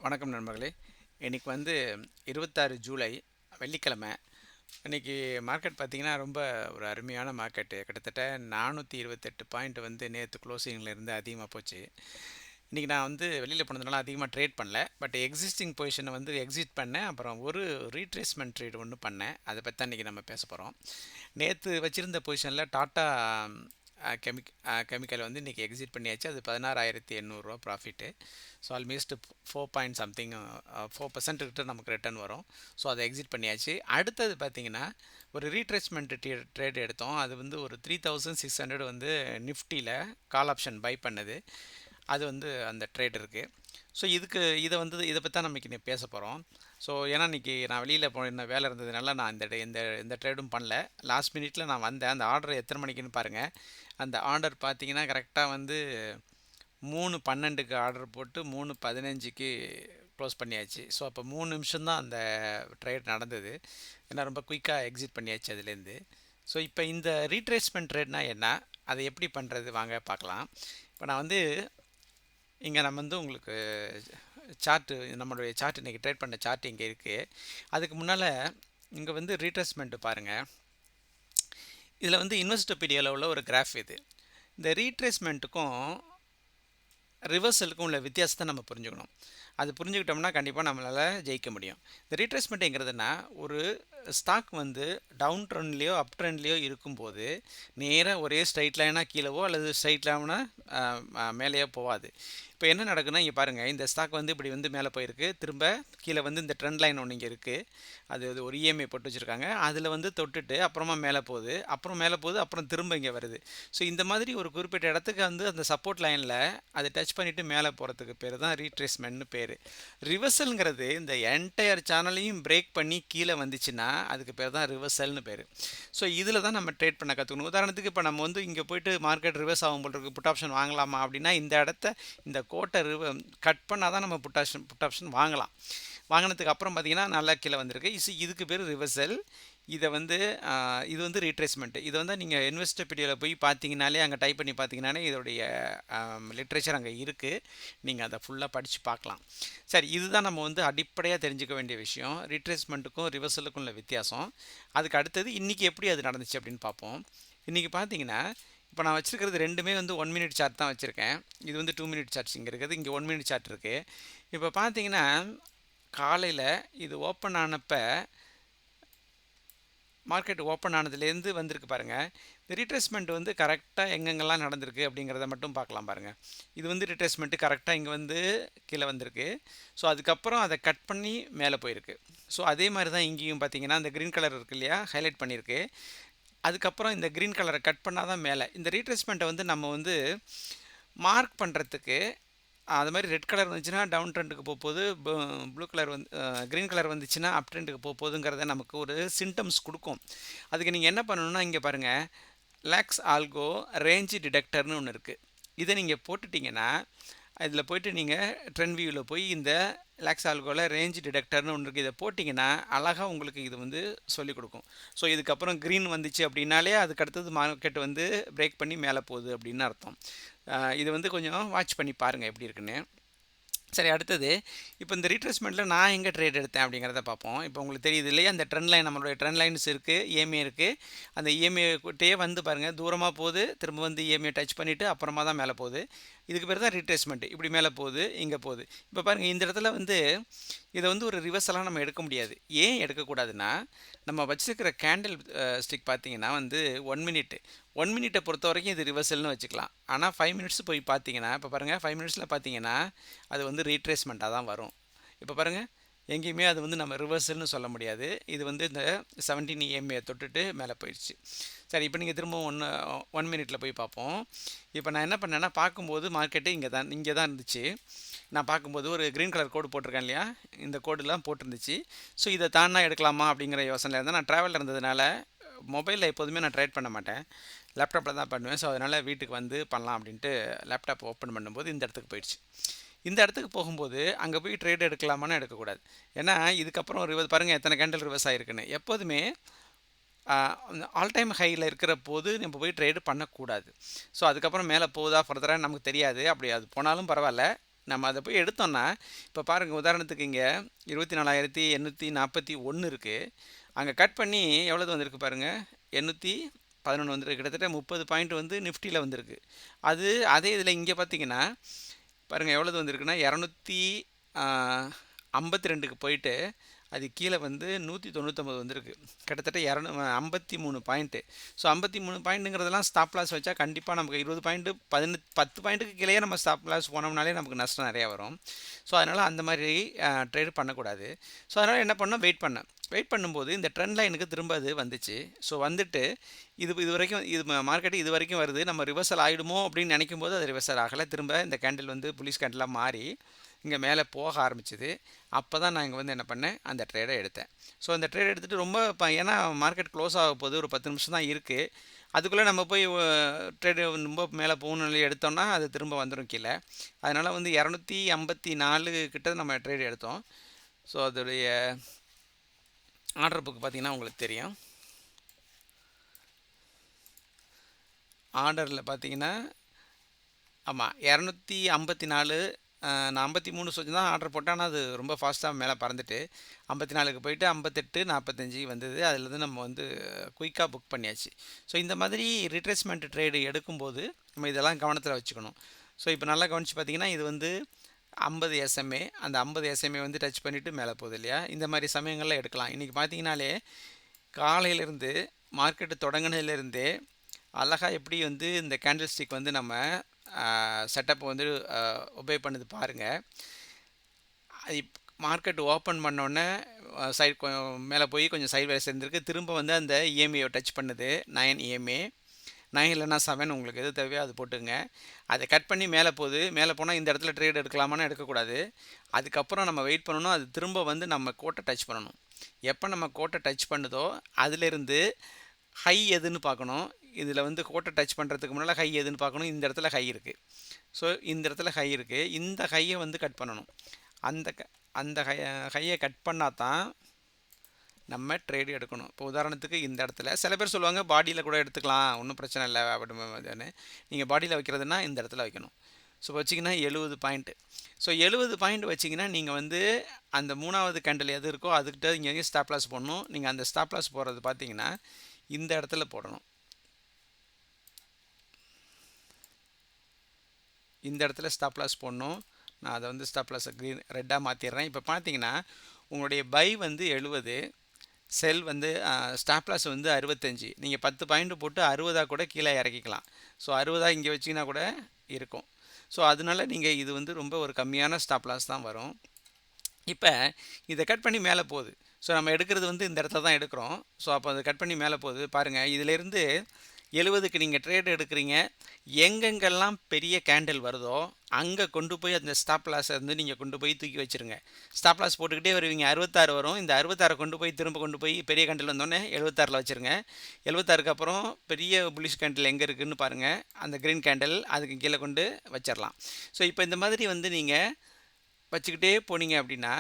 வணக்கம் நண்பர்களே. இன்னைக்கு வந்து 26 ஜூலை வெள்ளிக்கிழமை. இன்னைக்கு மார்க்கெட் பார்த்தீங்கன்னா, ரொம்ப ஒரு அருமையான மார்க்கெட்டு. கிட்டத்தட்ட 428 பாயிண்ட் வந்து நேத்து குளோசிங்ல இருந்து அதிகமா போச்சு. இன்னைக்கு நான் வந்து வெளியில போனதுனால அதிகமா ட்ரேட் பண்ணல. பட் எக்ஸிஸ்டிங் பொசிஷன வந்து எக்ஸிட் பண்ணேன். அப்புறம் ஒரு ரீட்ரேஸ்மென்ட் ட்ரேட் ஒண்ணு பண்ணேன். அத பத்தி தான் இன்னைக்கு நம்ம பேசப் போறோம். நேத்து வச்சிருந்த பொசிஷன்ல டாடா கெமிக்கல் வந்து இன்னைக்கு எக்ஸிட் பண்ணியாச்சு. அது ரூ. 16,800 profit. So almost 4 point something 4% கிட்ட நமக்கு ரிட்டர்ன் வரும். ஸோ அதை எக்ஸிட் பண்ணியாச்சு. அடுத்தது பார்த்தீங்கன்னா, ஒரு ரீட்ரேஸ்மெண்ட் ட்ரேட் எடுத்தோம். அது வந்து ஒரு 3600 வந்து நிஃப்டியில் கால் ஆப்ஷன் பை பண்ணது. அது வந்து அந்த ட்ரேட் இருக்குது. ஸோ இதை பற்றி தான் நம்ம இன்னைக்கு பேச போகிறோம். ஸோ ஏன்னா இன்றைக்கி நான் வெளியில் போன வேலை இருந்ததுனால நான் இந்த ட்ரேடும் பண்ணல. லாஸ்ட் மினிட்ல நான் வந்தேன். அந்த ஆர்டர் எத்தனை மணிக்குன்னு பாருங்கள். அந்த ஆர்டர் பார்த்தீங்கன்னா கரெக்டாக வந்து 3:12க்கு ஆர்டர் போட்டு 3:15க்கு க்ளோஸ் பண்ணியாச்சு. ஸோ அப்போ 3 நிமிஷம் தான் அந்த ட்ரேட் நடந்தது. ஏன்னா ரொம்ப குயிக்காக எக்ஸிட் பண்ணியாச்சு அதுலேருந்து. ஸோ இப்போ இந்த ரீட்ரேஸ்மெண்ட் ட்ரேட்னா என்ன, அதை எப்படி பண்ணுறது வாங்க பார்க்கலாம். இப்போ நான் வந்து இங்கே நம்ம வந்து உங்களுக்கு சார்ட்டு, நம்மளுடைய சார்ட் இன்றைக்கி ட்ரேட் பண்ண சார்ட் இங்கே இருக்குது. அதுக்கு முன்னால் இங்கே வந்து ரீட்ரேஸ்மெண்ட்டு பாருங்கள். இதில் வந்து இன்வெஸ்டோபீடியாவில் உள்ள ஒரு கிராஃப் இது. இந்த ரீட்ரேஸ்மெண்ட்டுக்கும் ரிவர்சலுக்கும் உள்ள வித்தியாசத்தை நம்ம புரிஞ்சுக்கணும். அது புரிஞ்சுக்கிட்டோம்னா கண்டிப்பாக நம்மளால் ஜெயிக்க முடியும். இந்த ரீட்ரேஸ்மெண்ட்டுங்கிறதுனா, ஒரு ஸ்டாக் வந்து டவுன் ட்ரெண்ட்லேயோ அப் ட்ரெண்ட்லேயோ இருக்கும்போது நேராக ஒரே ஸ்ட்ரைட் லைனாக கீழவோ அல்லது ஸ்ட்ரைட் லைனாக மேலேயோ போகாது. இப்போ என்ன நடக்குன்னா, இங்கே பாருங்கள், இந்த ஸ்டாக் வந்து இப்படி வந்து மேலே போயிருக்கு. திரும்ப கீழே வந்து இந்த ட்ரெண்ட் லைன் ஒன்று இங்கே இருக்குது. அது ஒரு இஎம்ஐ போட்டு வச்சுருக்காங்க. அதில் வந்து தொட்டுட்டு அப்புறமா மேலே போகுது, அப்புறம் திரும்ப இங்கே வருது. ஸோ இந்த மாதிரி ஒரு குறிப்பிட்ட இடத்துக்கு வந்து அந்த சப்போர்ட் லைனில் அதை டச் பண்ணிவிட்டு மேலே போகிறதுக்கு பேர் தான் ரீட்ரேஸ்மெண்ட்னு பேர். ரிவர்சல்ங்கிறது இந்த என்டையர் சேனலையும் பிரேக் பண்ணி கீழே வந்துச்சுன்னா அதுக்கு பேர் தான் ரிவர்சல்னு பேர். ஸோ இதில் தான் நம்ம ட்ரேட் பண்ண கற்றுக்கணும். உதாரணத்துக்கு இப்போ நம்ம வந்து இங்கே போயிட்டு மார்க்கெட் ரிவர்ஸ் ஆகும் போல் இருக்குது, புட் ஆப்ஷன் வாங்கலாமா அப்படின்னா, இந்த இடத்த இந்த கோட்டை கட் பண்ணால் தான் நம்ம புட் ஆப்ஷன் வாங்கலாம். வாங்கினதுக்கு அப்புறம் பார்த்தீங்கன்னா நல்லா கீழே வந்திருக்கு. இதுக்கு பேர் ரிவர்சல். இது வந்து ரீட்ரேஸ்மெண்ட்டு. இதை வந்து நீங்கள் இன்வெஸ்டோபீடியாவில் போய் பார்த்தீங்கனாலே, அங்கே டைப் பண்ணி பார்த்தீங்கனாலே இதோடைய லிட்ரேச்சர் அங்கே இருக்குது. நீங்கள் அதை ஃபுல்லாக படித்து பார்க்கலாம். சரி, இதுதான் நம்ம வந்து அடிப்படையாக தெரிஞ்சுக்க வேண்டிய விஷயம். ரீட்ரேஸ்மெண்ட்டுக்கும் ரிவர்சலுக்கும் உள்ள வித்தியாசம். அதுக்கு அடுத்தது இன்றைக்கி எப்படி அது நடந்துச்சு அப்படின்னு பார்ப்போம். இன்றைக்கி பார்த்தீங்கன்னா, இப்போ நான் வச்சுருக்கிறது ரெண்டுமே வந்து 1 மினிட் சார்ட் தான் வச்சுருக்கேன். இது வந்து 2 மினிட் சார்ட்ஸ் இங்கே இருக்குது, இங்கே 1 மினிட் சார்ட் இருக்குது. இப்போ பார்த்தீங்கன்னா, காலையில் இது ஓப்பன் ஆனப்போ, மார்க்கெட் ஓப்பன் ஆனதுலேருந்து வந்திருக்கு பாருங்கள். இந்த ரீட்ரேஸ்மெண்ட் வந்து கரெக்டாக எங்கெங்கெல்லாம் நடந்திருக்கு அப்படிங்கிறத மட்டும் பார்க்கலாம் பாருங்கள். இது வந்து ரீட்ரேஸ்மெண்ட்டு கரெக்டாக இங்கே வந்து கீழே வந்திருக்கு. ஸோ அதுக்கப்புறம் அதை கட் பண்ணி மேலே போயிருக்கு. ஸோ அதே மாதிரி தான் இங்கேயும் பார்த்தீங்கன்னா, அந்த க்ரீன் கலர் இருக்குது இல்லையா, ஹைலைட் பண்ணியிருக்கு. அதுக்கப்புறம் இந்த க்ரீன் கலரை கட் பண்ணால் தான் மேலே. இந்த ரீட்ரேஸ்மெண்ட்டை வந்து நம்ம வந்து மார்க் பண்ணுறதுக்கு, அது மாதிரி ரெட் கலர் வந்துச்சுன்னா டவுன் ட்ரெண்டுக்கு போகுது, ப்ளூ கலர் வந்து க்ரீன் கலர் வந்துச்சுன்னா அப் ட்ரெண்டுக்கு போகுதுங்கிறத நமக்கு ஒரு சிம்டம்ஸ் கொடுக்கும். அதுக்கு நீங்கள் என்ன பண்ணணும்னா, இங்கே பாருங்கள், லேக்ஸ் ஆல்கோ ரேஞ்சு டிடெக்டர்னு ஒன்று இருக்குது. இதை நீங்கள் போட்டுட்டிங்கன்னா, இதில் போய்ட்டு நீங்கள் ட்ரெண்ட் வியூவில் போய் இந்த லேக்ஸ் ஆல்கோவில் ரேஞ்ச் டிடெக்டர்னு ஒன்று இருக்குது. இதை போட்டிங்கன்னா அழகாக உங்களுக்கு இது வந்து சொல்லிக் கொடுக்கும். ஸோ இதுக்கப்புறம் க்ரீன் வந்துச்சு அப்படின்னாலே அதுக்கு அடுத்தது மார்க்கெட் வந்து பிரேக் பண்ணி மேலே போகுது அப்படின்னு அர்த்தம். இது வந்து கொஞ்சம் வாட்ச் பண்ணி பாருங்கள் எப்படி இருக்குன்னு. சரி, அடுத்தது இப்போ இந்த ரீட்ரேஸ்மெண்ட்டில் நான் எங்கே ட்ரேட் எடுத்தேன் அப்படிங்கிறத பார்ப்போம். இப்போ உங்களுக்கு தெரியுது இல்லையா, அந்த ட்ரெண்ட் லைன், நம்மளுடைய ட்ரெண்ட் லைன்ஸ் இருக்குது, இஎம்ஏ இருக்குது. அந்த இஎம்ஏ கிட்டே வந்து பாருங்கள், தூரமாக போகுது, திரும்ப வந்து இஎம்ஏ டச் பண்ணிவிட்டு அப்புறமா தான் மேலே போகுது. இதுக்கு பேர் தான் ரீட்ரேஸ்மெண்ட். இப்படி மேலே போகுது, இங்கே போகுது. இப்போ பாருங்கள், இந்த இடத்துல வந்து இதை வந்து ஒரு ரிவர்ஸெல்லாம் நம்ம எடுக்க முடியாது. ஏன் எடுக்கக்கூடாதுன்னா, நம்ம வச்சுருக்கிற கேண்டில் ஸ்டிக் பார்த்தீங்கன்னா வந்து 1 மினிட்டை பொறுத்த வரைக்கும் இது ரிவர்சல்னு வச்சுக்கலாம். ஆனால் 5 மினிட்ஸ் போய் பார்த்தீங்கன்னா, இப்போ பாருங்கள், 5 மினிட்ஸில் பார்த்தீங்கன்னா அது வந்து ரீட்ரேஸ்மெண்ட்டாக தான் வரும். இப்போ பாருங்கள், எங்கேயுமே அது வந்து நம்ம ரிவர்சல்னு சொல்ல முடியாது. இது வந்து இந்த 17 இஎம்ஏ தொட்டுட்டு மேலே போயிடுச்சு. சரி, இப்போ நீங்கள் திரும்ப 1 மினிட்டில் போய் பார்ப்போம். இப்போ நான் என்ன பண்ணேன்னா, பார்க்கும்போது மார்க்கெட்டு இங்கே தான் இருந்துச்சு. நான் பார்க்கும்போது ஒரு க்ரீன் கலர் கோடு போட்டிருக்கேன் இல்லையா, இந்த கோடுலாம் போட்டிருந்துச்சு. ஸோ இதை தானா எடுக்கலாமா அப்படிங்கிற யோசனை இருந்தால், நான் ட்ராவலில் இருந்ததுனால மொபைலில் எப்போதுமே நான் ட்ரேட் பண்ண மாட்டேன், லேப்டாப்பில் தான் பண்ணுவேன். ஸோ அதனால் வீட்டுக்கு வந்து பண்ணலாம் அப்படின்ட்டு லேப்டாப் ஓப்பன் பண்ணும்போது இந்த இடத்துக்கு போயிடுச்சு. இந்த இடத்துக்கு போகும்போது அங்கே போய் ட்ரேட் எடுக்கலாமான்னு எடுக்கக்கூடாது. ஏன்னா இதுக்கப்புறம் பாருங்கள் எத்தனை கேண்டில் ரிவர்ஸ் ஆகிருக்குன்னு. எப்போதுமே ஆல் டைம் ஹையில் இருக்கிற போது நம்ம போய் ட்ரேடு பண்ணக்கூடாது. ஸோ அதுக்கப்புறம் மேலே போகுதா ஃபர்தராக நமக்கு தெரியாது. அப்படி அது போனாலும் பரவாயில்ல, நம்ம அதை போய் எடுத்தோம்னா இப்போ பாருங்கள், உதாரணத்துக்கு இங்கே 24,841 இருக்குது. அங்கே கட் பண்ணி எவ்வளோது வந்திருக்கு பாருங்கள், 811 வந்திருக்கு. கிட்டத்தட்ட 30 பாயிண்ட் வந்து நிஃப்டியில் வந்திருக்கு. அதே இதில் இங்கே பார்த்தீங்கன்னா பாருங்கள் எவ்வளோது வந்திருக்குன்னா 252க்கு போயிட்டு அது கீழே வந்து 199 வந்திருக்கு. கிட்டத்தட்ட 53 பாயிண்ட்டு. ஸோ 53 பாயிண்ட்டுங்கிறதெல்லாம் ஸ்டாப் லாஸ் வச்சா கண்டிப்பாக நமக்கு 20 பாயிண்ட்டு 10 பாயிண்ட்டுக்கு கீழே நம்ம ஸ்டாப் லாஸ் போனோம்னாலே நமக்கு நஷ்டம் நிறையா வரும். ஸோ அதனால் அந்த மாதிரி ட்ரேட் பண்ணக்கூடாது. ஸோ அதனால் என்ன பண்ணோம், வெயிட் பண்ணும்போது இந்த ட்ரெண்ட் லைனுக்கு திரும்ப அது வந்துச்சு. ஸோ வந்துட்டு இது வரைக்கும் மார்க்கெட்டு இது வரைக்கும் வருது, நம்ம ரிவர்சல் ஆகிடுமோ அப்படின்னு நினைக்கும் போது அது ரிவர்சல் ஆகலை. திரும்ப இந்த கேண்டில் வந்து புல்லிஷ் கேண்டிலாக மாறி இங்கே மேலே போக ஆரம்பிச்சிது. அப்போ தான் நான் இங்கே வந்து என்ன பண்ணேன், அந்த ட்ரேடை எடுத்தேன். ஸோ அந்த ட்ரேட் எடுத்துகிட்டு ரொம்ப ஏன்னா மார்க்கெட் க்ளோஸ் ஆக போகுது, ஒரு 10 நிமிஷம் தான் இருக்குது. அதுக்குள்ளே நம்ம போய் ட்ரேடு ரொம்ப மேலே போகணும்னு எடுத்தோம்னா அது திரும்ப வந்துடும் கீழே. அதனால் வந்து 254 கிட்ட நம்ம ட்ரேட் எடுத்தோம். ஸோ அதோடைய ஆர்டர் புக் பார்த்திங்கன்னா உங்களுக்கு தெரியும். ஆர்டரில் பார்த்தீங்கன்னா ஆமாம் 254, நான் 53 சொல்லி தான் ஆர்டர் போட்டேன். ஆனால் அது ரொம்ப ஃபாஸ்ட்டாக மேலே பறந்துட்டு 54க்கு போயிட்டு 58, 45 வந்தது. அதுலேருந்து நம்ம வந்து குயிக்காக புக் பண்ணியாச்சு. ஸோ இந்த மாதிரி ரிட்ரேஸ்மெண்ட் ட்ரேடு எடுக்கும்போது நம்ம இதெல்லாம் கவனத்தில் வச்சுக்கணும். ஸோ இப்போ நல்லா கவனித்து பார்த்தீங்கன்னா இது வந்து 50 SMA, அந்த 50 SMA வந்து டச் பண்ணிவிட்டு மேலே போகுது இல்லையா. இந்த மாதிரி சமயங்களில் எடுக்கலாம். இன்றைக்கி பார்த்தீங்கன்னாலே காலையிலேருந்து மார்க்கெட்டு தொடங்கினதுலேருந்தே அழகாக எப்படி வந்து இந்த கேண்டில் ஸ்டிக் வந்து நம்ம செட்டப் வந்து ஒபே பண்ணுது பாருங்கள். மார்க்கெட் ஓப்பன் பண்ணோடனே சைட் மேலே போய் கொஞ்சம் சைட் வேஸ் இருந்திருக்கு. திரும்ப வந்து அந்த EMA டச் பண்ணுது, 9 EMA, 9 இல்லைனா 7, உங்களுக்கு எது தேவையோ அது போட்டுங்க. அதை கட் பண்ணி மேலே போகுது. மேலே போனால் இந்த இடத்துல ட்ரேட் எடுக்கலாமான்னு எடுக்கக்கூடாது. அதுக்கப்புறம் நம்ம வெயிட் பண்ணணும். அது திரும்ப வந்து நம்ம கோட்டை டச் பண்ணணும். எப்போ நம்ம கோட்டை டச் பண்ணுதோ அதிலிருந்து ஹை எதுன்னு பார்க்கணும். இதில் வந்து கோட்டை டச் பண்ணுறதுக்கு முன்னால் ஹை எதுன்னு பார்க்கணும். இந்த இடத்துல ஹை இருக்குது. ஸோ இந்த இடத்துல ஹை இருக்குது. இந்த ஹையை வந்து கட் பண்ணணும். அந்த ஹையை கட் பண்ணால் தான் நம்ம ட்ரேடு எடுக்கணும். இப்போ உதாரணத்துக்கு இந்த இடத்துல சில பேர் சொல்லுவாங்க பாடியில் கூட எடுத்துக்கலாம், ஒன்றும் பிரச்சனை இல்லை அப்படின்னு. நீங்கள் பாடியில் வைக்கிறதுனா இந்த இடத்துல வைக்கணும். ஸோ வச்சிங்கன்னா 70 பாயிண்ட்டு. ஸோ 70 பாயிண்ட் வச்சிங்கன்னா நீங்கள் வந்து அந்த 3வது கேண்டில் எது இருக்கோ அதுக்கிட்ட இங்கே ஸ்டாப் லாஸ் போடணும். நீங்கள் அந்த ஸ்டாப் லாஸ் போடுறது பார்த்தீங்கன்னா இந்த இடத்துல போடணும். இந்த இடத்துல ஸ்டாப் லாஸ் போடணும். நான் அதை வந்து ஸ்டாப் லாஸை ரெட்டாக மாற்றிடுறேன். இப்போ பார்த்தீங்கன்னா உங்களுடைய பை வந்து 70, செல் வந்து ஸ்டாப் லாஸ் வந்து 65. நீங்கள் 10 பாயிண்ட் போட்டு 60 கூட கீழே இறக்கிக்கலாம். ஸோ 60 இங்கே வச்சிங்கன்னா கூட இருக்கும். ஸோ அதனால நீங்கள் இது வந்து ரொம்ப ஒரு கம்மியான ஸ்டாப் லாஸ் தான் வரும். இப்போ இதை கட் பண்ணி மேலே போகுது. ஸோ நம்ம எடுக்கிறது வந்து இந்த இடத்துல தான் எடுக்கிறோம். ஸோ அப்போ அதை கட் பண்ணி மேலே போகுது பாருங்கள். இதிலேருந்து 70க்கு நீங்கள் ட்ரேட் எடுக்கிறீங்க. எங்கெங்கெல்லாம் பெரிய கேண்டில் வருதோ அங்கே கொண்டு போய் அந்த ஸ்டாப் லாஸை வந்து நீங்கள் கொண்டு போய் தூக்கி வச்சுருங்க. ஸ்டாப் லாஸ் போட்டுக்கிட்டே வருவீங்க. 66 வரும். இந்த 66 கொண்டு போய் பெரிய கேண்டில் வந்தோடனே 76ல் வச்சுருங்க. 76க்கு அப்புறம் பெரிய புல்லிஷ் கேண்டில் எங்கே இருக்குதுன்னு பாருங்கள். அந்த க்ரீன் கேண்டில் அதுக்கு கீழே கொண்டு வச்சிடலாம். ஸோ இப்போ இந்த மாதிரி வந்து நீங்கள் வச்சுக்கிட்டே போனீங்க அப்படின்னா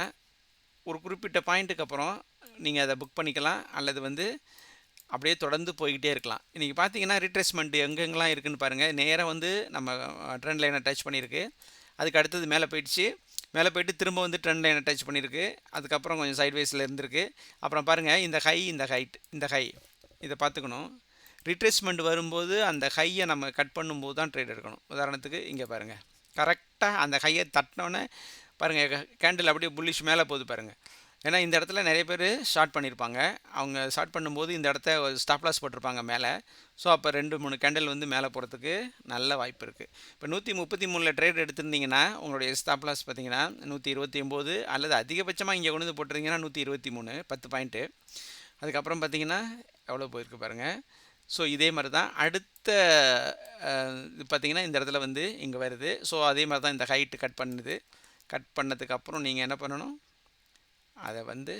ஒரு குறிப்பிட்ட பாயிண்ட்டுக்கு அப்புறம் நீங்கள் அதை புக் பண்ணிக்கலாம், அல்லது வந்து அப்படியே தொடர்ந்து போய்கிட்டே இருக்கலாம். இன்றைக்கி பார்த்தீங்கன்னா ரீட்ரேஸ்மெண்ட் எங்கெங்கெல்லாம் இருக்குதுன்னு பாருங்கள். நேராக வந்து நம்ம ட்ரெண்ட் லைனை டச் பண்ணியிருக்கு. அதுக்கு அடுத்தது மேலே போயிடுச்சு. மேலே போயிட்டு திரும்ப வந்து ட்ரெண்ட் லைனை டச் பண்ணியிருக்கு. அதுக்கப்புறம் கொஞ்சம் சைட்வேஸில் இருந்திருக்கு. அப்புறம் பாருங்கள் இந்த ஹை இதை பார்த்துக்கணும். ரீட்ரேஸ்மெண்ட் வரும்போது அந்த ஹையை நம்ம கட் பண்ணும்போது தான் ட்ரேட் எடுக்கணும். உதாரணத்துக்கு இங்கே பாருங்கள், கரெக்டாக அந்த ஹையை தட்டினோன்னே பாருங்கள் கேண்டில் அப்படியே புல்லிஷ் மேலே போகுது பாருங்கள். ஏன்னா இந்த இடத்துல நிறைய பேர் ஷார்ட் பண்ணியிருப்பாங்க. அவங்க ஷார்ட் பண்ணும்போது இந்த இடத்த ஸ்டாப் லாஸ் போட்டிருப்பாங்க மேலே. ஸோ அப்போ 2-3 கேண்டில் வந்து மேலே போகிறதுக்கு நல்ல வாய்ப்பு இருக்குது. இப்போ 133ல் ட்ரேட் எடுத்திருந்தீங்கன்னா உங்களுடைய ஸ்டாப் லாஸ் பார்த்தீங்கன்னா 129, அல்லது அதிகபட்சமாக இங்கே கொண்டு வந்து போட்டிருந்தீங்கன்னா 123, 10 பாயிண்ட்டு. அதுக்கப்புறம் பார்த்தீங்கன்னா எவ்வளோ போயிருக்கு பாருங்கள். ஸோ இதே மாதிரி தான் அடுத்த இது பார்த்திங்கன்னா இந்த இடத்துல வந்து இங்கே வருது. ஸோ அதே மாதிரி தான் இந்த ஹைட்டு கட் பண்ணுது. கட் பண்ணதுக்கப்புறம் நீங்கள் என்ன பண்ணணும், அதை வந்து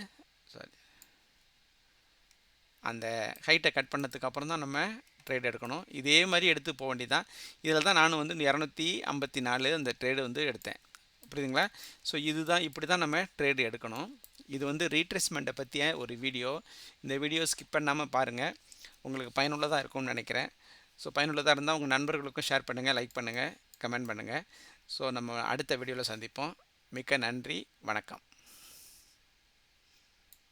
அந்த ஹைட்டை கட் பண்ணதுக்கப்புறம் தான் நம்ம ட்ரேட் எடுக்கணும். இதே மாதிரி எடுத்து போக வேண்டியதான். இதில் தான் நான் வந்து 254 அந்த ட்ரேடு வந்து எடுத்தேன். புரியுதுங்களா? ஸோ இதுதான், இப்படி தான் நம்ம ட்ரேடு எடுக்கணும். இது வந்து ரீட்ரேஸ்மெண்ட்டை பற்றிய ஒரு வீடியோ. இந்த வீடியோ ஸ்கிப் பண்ணாமல் பாருங்கள். உங்களுக்கு பயனுள்ளதாக இருக்கும்னு நினைக்கிறேன். ஸோ பயனுள்ளதாக இருந்தால் உங்கள் நண்பர்களுக்கும் ஷேர் பண்ணுங்கள், லைக் பண்ணுங்கள், கமெண்ட் பண்ணுங்கள். ஸோ நம்ம அடுத்த வீடியோவில் சந்திப்போம். மிக்க நன்றி. வணக்கம்.